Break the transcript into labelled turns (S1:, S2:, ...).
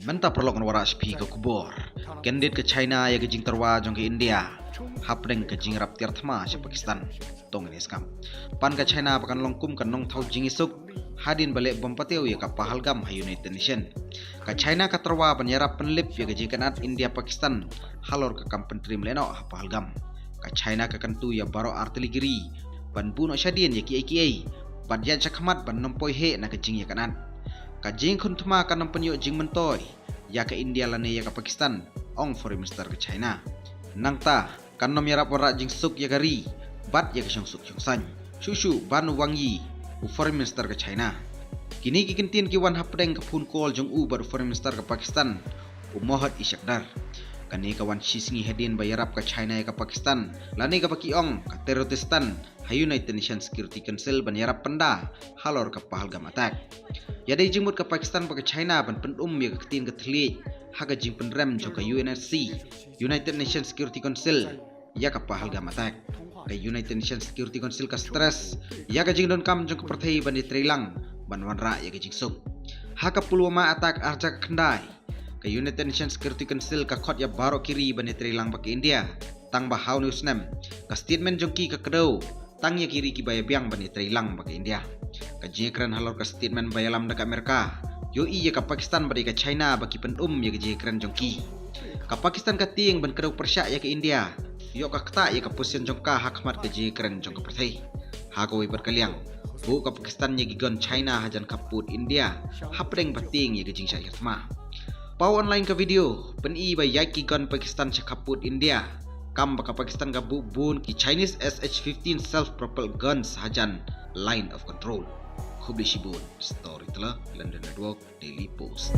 S1: Menta perlokan wara spi ke kubur. Kendit ke China ya ke jing terwa jong ke India. Hapdeng ke jing rap tiarthma se Pakistan. Tong ini skam. Pan ke China pakan longkum ke nong thau jing isuk. Hadin balik bom pateu ya ke Pahalgam ha United Nation. Ke China ke terwa penyerap penlip ya ke jing kanat India Pakistan. Halor ke kampen trim leno ha Pahalgam. Ke China ke kentu ya baro artiligiri. Ban buno syadien ya ki. Ban jan chakmat ban nompoi he na ke jing ya kanat. Kajing kuntma kan nampenyo jing mentoy ya ke India lane ya ke Pakistan ong foreign minister ke China nangta kan nom yarap wara jing suk ya gari bat ya ke syong suk syong san shushu ban wang yi u foreign minister ke China kini kikintin ki wan hapdeng ke phun call jong u bar foreign minister ke Pakistan u mohat isyakdar kani kawan sisngi hedin bayarap ke China ya ke Pakistan lane ke pakiong ke teroristan ha United Nations Security Council ban yarap penda halor ke Pahalgam attack. Yadai jengmut ke Pakistan ke China ban pendum ya ke ketin ke telik haga jing penrem jo ke UNSC United Nations Security Council ya ke Pahalgam attack ke United Nations Security Council ke stress ya ke jing don kam jo ke perthai ban trilang ban wanra ya ke jing suk ha ke Pulwama attack arja ke Kendai ke United Nations Security Council ke khot ya baro kiri ban trilang ke India tang ba how news nem ke statement jongki ke kedau tang ya kiri ki baya biang ban trilang ke India kejikran halor ke statement bayalam dekat Amerika yo iya ke Pakistan bagi ke China bagi pendum ya kejikran jongki ke Pakistan ke ting ban kedau persyak ya ke India yo ke kata ya ke pusian jongka hakmat kejikran jongka perthai ha ko berkaliang bu ke Pakistan ya gigon China hajan kaput India hapdeng bating ya kejing syak yathma pau online ke video peni ba yaki gon Pakistan kaput India kam baka Pakistan ka bun ki Chinese SH-15 self-propelled guns hajan line of control. Khubli Shibun, Story telah London Network Daily Post.